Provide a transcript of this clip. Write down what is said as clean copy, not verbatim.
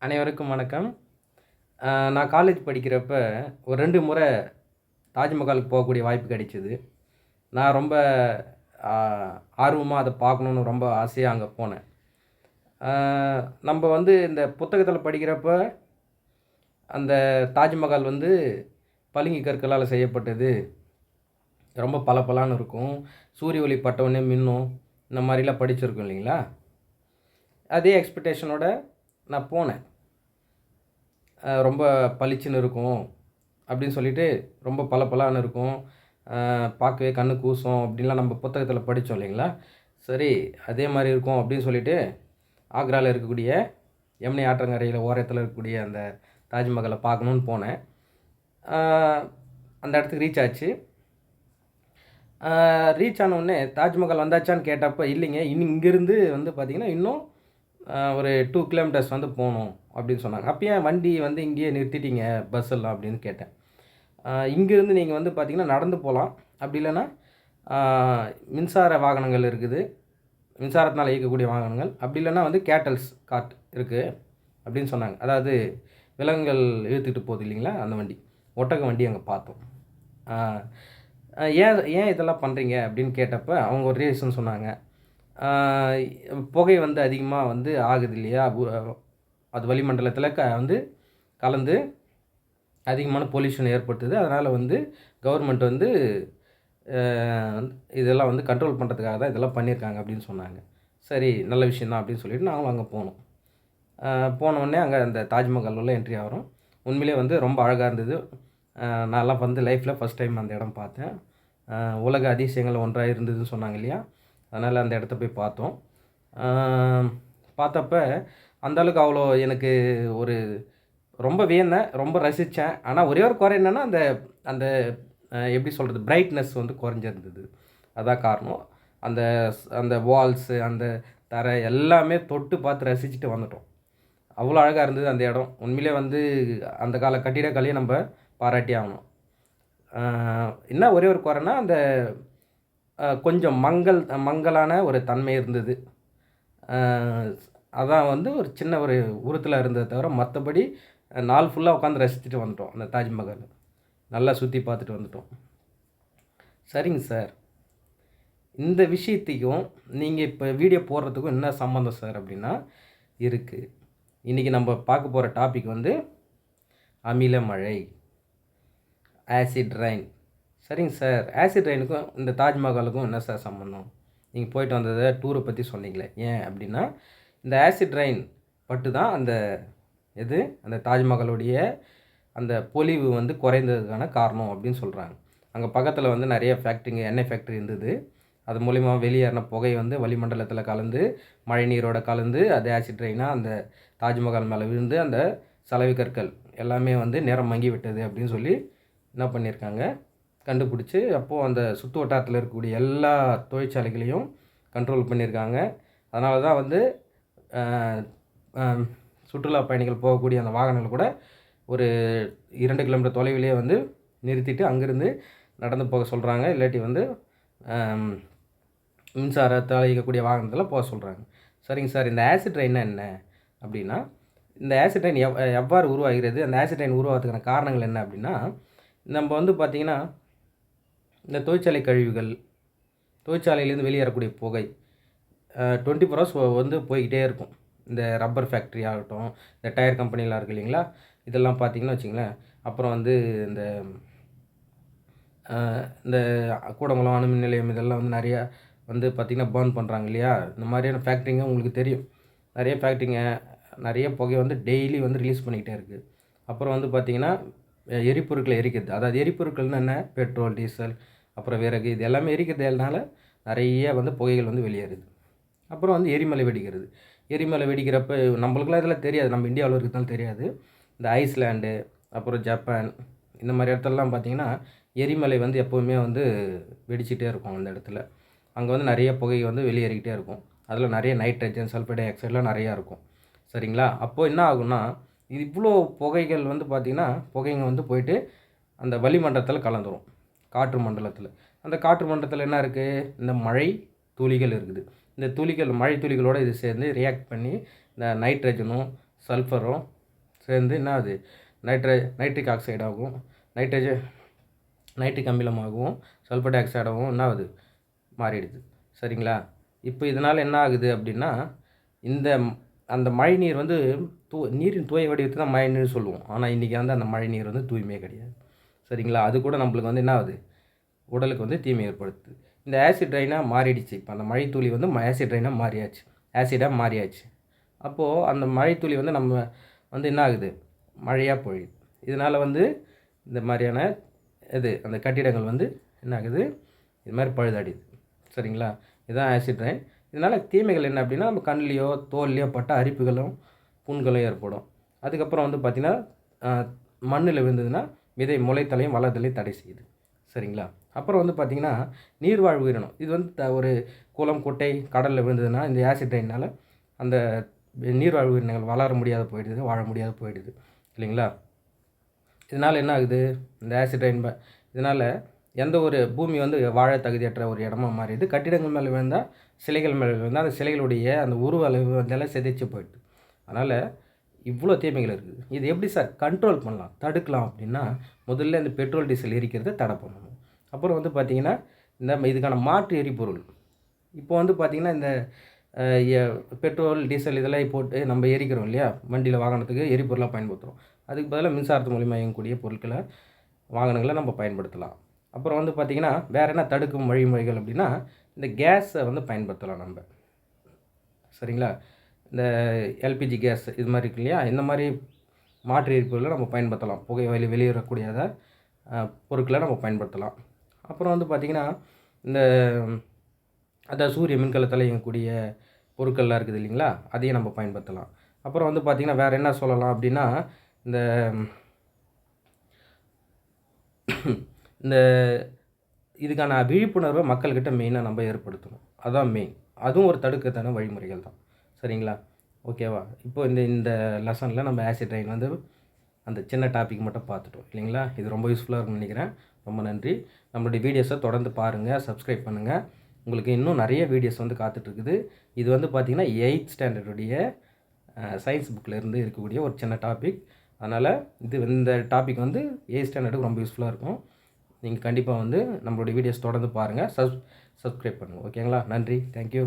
அனைவருக்கும் வணக்கம். நான் காலேஜ் படிக்கிறப்ப ஒரு 2 முறை தாஜ்மஹாலுக்கு போகக்கூடிய வாய்ப்பு கிடைச்சது. நான் ரொம்ப ஆ ஆர்வமா அத பார்க்கணுன்னு ரொம்ப ஆசையா அங்க போனேன். ஆ நம்ப வந்து இந்த புத்தகத்தில படிக்கிறப்ப, அந்த தாஜ்மஹால் வந்து பளிங்கு கற்களால செய்யப்பட்டது. ரொம்ப பளபளன்னு இருக்கும். சூரிய ஒளி பட்டவுடனே மின்னும். இந்த மாரிலாம் படிச்சிருக்கோம் இல்லைங்களா? அதே எக்ஸ்பெக்டேஷனோட நான் போனேன். ரொம்ப பளிச்சுன்னு இருக்கும். அப்படின்னு சொல்லிட்டு ரொம்ப பளபளன்னு இருக்கும். பார்க்கவே கண்ணு கூசும் அப்படின்லாம் நம்ம புத்தகத்தில படித்தோம் இல்லைங்களா? சரி, அதே மாரி இருக்கும் அப்படின்னு சொல்லிட்டு, ஆக்ரால இருக்கக்கூடிய யமுனை ஆற்றங்கரையில ஓரத்தில இருக்கக்கூடிய அந்த தாஜ்மஹால பார்க்கணுன்னு போனேன். ஆ அந்த இடத்துக்கு ரீச் ஆச்சு. ரீச் ஆனவுடனே தாஜ்மஹால் வந்தாச்சான்னு கேட்டப்ப, இல்லைங்க இங்கேருந்து வந்து பார்த்தீங்கன்னா, இன்னும் ஒரு 2 கிலோமீட்டர்ஸ் வந்து போணும் அப்படின்னு சொன்னாங்க. அப்ப ஏன் வண்டி வந்து இங்கேயே நிறுத்திட்டீங்க பஸ் எல்லாம் அப்படின்னு கேட்டேன். இங்கேருந்து நீங்க வந்து பார்த்தீங்கன்னா, நடந்து போலாம். அப்படி இல்லன்னா, ஆ மின்சார வாகனங்கள் இருக்குது. மின்சாரத்தினால இயக்கக்கூடிய வாகனங்கள். அப்படி இல்லன்னா வந்து கேட்டல்ஸ் கார்ட் இருக்கு அப்படின்னு சொன்னாங்க. அதாவது விலங்குகள் இழுத்துட்டு போகுது இல்லைங்களா? அந்த வண்டி. ஒட்டக வண்டி அங்க பார்த்தோம். ஆ ஏன் ஏன் இதெல்லாம் பண்றீங்க அப்படின்னு கேட்டப்ப, அவங்க ஒரு ரீசன் சொன்னாங்க. ஆ புகை வந்து அதிகமா வந்து ஆகுது இல்லையா? அது வளிமண்டலத்தில வந்து கலந்து அதிகமான பொல்யூஷன் ஏற்படுத்துது. அதனால வந்து கவர்மெண்ட் வந்து அ இதெல்லாம் வந்து கண்ட்ரோல் பண்ணுறதுக்காக தான் இதெல்லாம் பண்ணியிருக்காங்க அப்படின்னு சொன்னாங்க. சரி, நல்ல விஷயம் தான் அப்படின்னு சொல்லிட்டு நாங்களும் அங்க போனோம். போனோனே அங்க அந்த தாஜ்மஹால் உள்ள என்ட்ரி ஆகுறோம். உண்மையிலேயே வந்து ரொம்ப அழகா இருந்தது. நான்லாம் வந்து லைஃப்ல ஃபர்ஸ்ட் டைம் அந்த இடம் பார்த்தேன். அ உலக அதிசயங்கள்ல ஒன்றா இருந்ததுன்னு சொன்னாங்க இல்லையா? அதனால அந்த இடத்த போய் பார்த்தோம். அ பார்த்தப்ப அந்த அளவுக்கு அவ்வளோ எனக்கு ஒரு ரொம்ப வியந்தேன். ரொம்ப ரசிச்சேன். ஆனா ஒரே ஒரு குறை என்னன்னா, அந்த அந்த எப்படி சொல்றது? பிரைட்னஸ் வந்து குறைஞ்சிருந்தது. அதான் காரணம். அந்த அந்த வால்ஸு, அந்த தரை எல்லாமே தொட்டு பார்த்து ரசிச்சுட்டு வந்துட்டோம். அவ்வளோ அழகா இருந்தது அந்த இடம். உண்மையிலேயே வந்து அந்த கால கட்டிடக்கலைய நம்ப பாராட்டியே ஆகணும். அ என்ன ஒரே ஒரு குறைன்னா, அந்த கொஞ்சம் மங்கலான ஒரு தன்மை இருந்தது. அ அதான் வந்து ஒரு சின்ன ஒரு உறுத்தலா இருந்ததே தவிர, மத்தபடி நாள் ஃபுல்லா உட்காந்து ரசிச்சுட்டு வந்துட்டோம். அந்த தாஜ்மஹால். நல்லா சுத்தி பார்த்துட்டு வந்துட்டோம். சரிங்க சார். இந்த விஷயத்தையும் நீங்க இப்ப வீடியோ போடுறதுக்கும் என்ன சம்மந்தம் சார் அப்படின்னா, இருக்கு. இன்னைக்கு நம்ப பார்க்க போற டாபிக் வந்து அமில மழை. Acid rain. சரிங்க சார். ஆசிட் ரெயினுக்கும் இந்த தாஜ்மஹாலுக்கும் என்ன சார் சம்மந்தம்? நீங்க போயிட்டு வந்தத டூர பத்தி சொன்னீங்களே. ஏன் அப்படின்னா, இந்த ஆசிட் ரெயின் பட்டு தான் எது அந்த தாஜ்மஹாலுடைய அந்த பொலிவு வந்து குறைந்ததுக்கான காரணம் அப்படின்னு சொல்றாங்க. அங்க பக்கத்துல வந்து நெறைய ஃபேக்ட்ரிங்க எண்ணெய் ஃபேக்ட்ரி இருந்தது. அது மூலியமா வெளியேறின புகை வந்து வளிமண்டலத்தில கலந்து, மழைநீரோட கலந்து அது ஆசிட் ரெயினா அந்த தாஜ்மஹால் மேல விழுந்து, அந்த சலவை கற்கள் எல்லாமே வந்து நிறம் மங்கி விட்டது அப்படின்னு சொல்லி என்ன பண்ணியிருக்காங்க, கண்டுபிடிச்சு, அப்போ அந்த சுத்து வட்டாரத்தில இருக்கக்கூடிய எல்லா தொழிற்சாலைகளையும் கண்ட்ரோல் பண்ணியிருக்காங்க. அதனால தான் வந்து அ அ சுற்றுலா பயணிகள் போகக்கூடிய அந்த வாகனங்கள் கூட ஒரு 2 கிலோமீட்டர் தொலைவிலேயே வந்து நிறுத்திட்டு, அங்கிருந்து நடந்து போக சொல்றாங்க. இல்லாட்டி வந்து அம் மின்சாரத்தால இயக்கக்கூடிய வாகனத்தில போக சொல்றாங்க. சரிங்க சார். இந்த ஆசிட் ரெயின்னா என்ன? அப்படின்னா, இந்த ஆசிட் ரெயின் எவ்வாறு உருவாகிறது? அந்த ஆசிட் ரெயின் உருவாவதுக்கான காரணங்கள் என்ன அப்படின்னா, நம்ப வந்து பார்த்தீங்கன்னா, இந்த தொழிற்சாலை கழிவுகள், தொழிற்சாலையிலேருந்து வெளியேறக்கூடிய புகை 24 ஹவர்ஸ் வந்து போய்க்கிட்டே இருக்கும். இந்த ரப்பர் ஃபேக்ட்ரி ஆகட்டும், இந்த டயர் கம்பெனிலாம் இருக்கு இல்லைங்களா? இதெல்லாம் பார்த்தீங்கன்னு வச்சுக்கங்களேன், அப்புறம் வந்து இந்த அ இந்த கூடங்குளம் அணுமின் நிலையம் இதெல்லாம் வந்து நெறையா வந்து பார்த்தீங்கன்னா, பர்ன் பண்றாங்க இல்லையா? இந்த மாதிரியான ஃபேக்ட்ரிங்க உங்களுக்கு தெரியும். நெறைய ஃபேக்ட்ரிங்க, நெறைய புகை வந்து டெய்லி வந்து ரிலீஸ் பண்ணிக்கிட்டே இருக்கு. அப்புறம் வந்து பார்த்தீங்கன்னா, எரிபொருட்கள எரிக்கிறது. அதாவது எரிபொருட்கள்னா என்ன? பெட்ரோல், டீசல், அப்புறம் விறகு இது எல்லாமே எரிக்கிறதுனால நெறைய வந்து புகைகள் வந்து வெளியேறுது. அப்புறம் வந்து எரிமலை வெடிக்கிறது. எரிமலை வெடிக்கிறப்ப நம்மளுக்கெல்லாம் இதெல்லாம் தெரியாது. நம்ம இந்தியாவுல இருக்கிறதுனால தெரியாது. இந்த ஐஸ்லேண்டு, அப்புறம் ஜப்பான் இந்த மாரி இடத்துலலாம் பார்த்தீங்கன்னா, எரிமலை வந்து எப்பவுமே வந்து வெடிச்சிட்டே இருக்கும் அந்த இடத்துல. அங்க வந்து நெறைய புகை வந்து வெளியேறிக்கிட்டே இருக்கும். அதில நெறைய நைட்ரஜன், சல்ஃபர் டை ஆக்சைடுலாம் நெறையா இருக்கும். சரிங்களா? அப்போ என்ன ஆகும்னா, இது இவ்ளோ புகைகள் வந்து பார்த்தீங்கன்னா, புகைங்க வந்து போயிட்டு அந்த வளிமண்டலத்தில கலந்துரும். காற்று மண்டலத்தில. அந்த காற்று மண்டலத்தில என்ன இருக்கு? இந்த மழை துளிகள் இருக்குது. இந்த துளிகள் மழை துளிகளோட இது சேர்ந்து ரியாக்ட் பண்ணி, இந்த நைட்ரஜனும், சல்ஃபரும் சேர்ந்து என்ன ஆகுது, நைட்ரிக் ஆக்சைடாகவும் நைட்ரிக் அமிலமாகவும் சல்ஃபர் டை ஆக்சைடாகவும் என்ன ஆகுது, மாறிடுது. சரிங்களா? இப்போ இதனால் என்ன ஆகுது அப்படின்னா, அந்த மழை நீர் வந்து நீரின் தூய வடிவத்தை தான் மழை நீர் சொல்லுவோம். ஆனால் இன்றைக்கி வந்து அந்த மழை நீர் வந்து தூய்மையே கிடையாது. சரிங்களா? அது கூட நம்மளுக்கு வந்து என்ன ஆகுது, உடலுக்கு வந்து தீமை ஏற்படுத்துது. இந்த ஆசிட் ரெயினாக மாறிடுச்சு. இப்போ அந்த மழை துளி வந்து ஆசிட் ரெயினாக மாறியாச்சு, ஆசிடாக மாறியாச்சு. அப்போது அந்த மழை துளி வந்து நம்ம வந்து என்ன ஆகுது, மழையாக பொழியுது. இதனால் வந்து இந்த மாதிரியான அந்த கட்டிடங்கள் வந்து என்ன ஆகுது, இது மாதிரி பழுதடையுது. சரிங்களா? இதுதான் ஆசிட் ரெயின். இதனால் தீமைகள் என்ன அப்படின்னா, நம்ம கண்லேயோ தோல்லையோ பட்ட அரிப்புகளும் புண்களும் ஏற்படும். அதுக்கப்புறம் வந்து பார்த்திங்கன்னா, மண்ணில் விழுந்ததுன்னா விதை முளைத்தலையும் வளர்தலையும் தடை செய்யுது. சரிங்களா? அப்புறம் வந்து பார்த்திங்கன்னா, நீர்வாழ் உயிரினம் இது வந்து ஒரு குளம் குட்டை கடலில் விழுந்ததுன்னா இந்த ஆசிட் ரெயினால் அந்த நீர்வாழ் உயிரினங்கள் வளர முடியாத போயிடுது, வாழ முடியாத போயிடுது. இல்லைங்களா? இதனால் என்ன ஆகுது, இந்த ஆசிட் ரெயின் இதனால் எந்த ஒரு பூமி வந்து வாழ தகுதியற்ற ஒரு இடமா மாறிடுது. கட்டிடங்கள் மேலே விழுந்தால், சிலைகள் மேலே விழுந்தால் அந்த சிலைகளுடைய அந்த உருவ அளவு அதெல்லாம் சிதைச்சு போயிடுது. அதனால் இவ்வளோ தீமைகள் இருக்குது. இது எப்படி சார் கண்ட்ரோல் பண்ணலாம், தடுக்கலாம் அப்படின்னா, முதல்ல இந்த பெட்ரோல் டீசல் எரிக்கிறத தடை பண்ணணும். அப்புறம் வந்து பார்த்திங்கன்னா, இதுக்கான மாற்று எரிபொருள் இப்போ வந்து பார்த்திங்கன்னா, இந்த பெட்ரோல் டீசல் இதெல்லாம் போட்டு நம்ம எரிக்கிறோம் இல்லையா, வண்டியில் வாகனத்துக்கு எரிபொருளாக பயன்படுத்துகிறோம். அதுக்கு பதிலாக மின்சாரத்து மூலிமா இயங்கக்கூடிய பொருட்களை வாகனங்களை நம்ம பயன்படுத்தலாம். அப்புறம் வந்து பார்த்திங்கன்னா, வேறு என்ன தடுக்கும் வழிமுறைகள் அப்படின்னா, இந்த கேஸை வந்து பயன்படுத்தலாம் நம்ம. சரிங்களா? இந்த எல்பிஜி கேஸ் இது மாதிரி இருக்கு இல்லையா, இந்த மாதிரி மாற்று எரிபொருளை நம்ம பயன்படுத்தலாம். புகை வெளியேறக்கூடியத பொருட்களை நம்ம பயன்படுத்தலாம். அப்புறம் வந்து பார்த்திங்கன்னா, இந்த சூரிய மின்கலத்தில் இயங்கக்கூடிய பொருட்கள்லாம் இருக்குது இல்லைங்களா, அதையும் நம்ம பயன்படுத்தலாம். அப்புறம் வந்து பார்த்திங்கன்னா, வேறு என்ன சொல்லலாம் அப்படின்னா, இந்த இதுக்கான விழிப்புணர்வை மக்கள்கிட்ட மெயினாக நம்ம ஏற்படுத்தணும். அதுதான் மெயின். அதுவும் ஒரு தடுக்கத்தான வழிமுறைகள் தான். சரிங்களா? ஓகேவா? இப்போ இந்த லெசனில் நம்ம ஆசிட் ரெயின் வந்து அந்த சின்ன டாபிக் மட்டும் பார்த்துட்டோம் இல்லைங்களா? இது ரொம்ப யூஸ்ஃபுல்லாக இருக்கும்னு நினைக்கிறேன். ரொம்ப நன்றி. நம்மளுடைய வீடியோஸை தொடர்ந்து பாருங்கள், சப்ஸ்கிரைப் பண்ணுங்கள். உங்களுக்கு இன்னும் நிறைய வீடியோஸ் வந்து காத்துட்ருக்குது. இது வந்து பார்த்திங்கன்னா 8th ஸ்டாண்டர்டுடைய சயின்ஸ் புக்கில் இருந்து இருக்கக்கூடிய ஒரு சின்ன டாபிக். அதனால் இந்த டாபிக் வந்து 8th ஸ்டாண்டர்டுக்கு ரொம்ப யூஸ்ஃபுல்லாக இருக்கும். நீங்கள் கண்டிப்பாக வந்து நம்மளுடைய வீடியோஸ் தொடர்ந்து பாருங்கள், சப்ஸ்கிரைப் பண்ணுங்கள். ஓகேங்களா? நன்றி. தேங்க்யூ.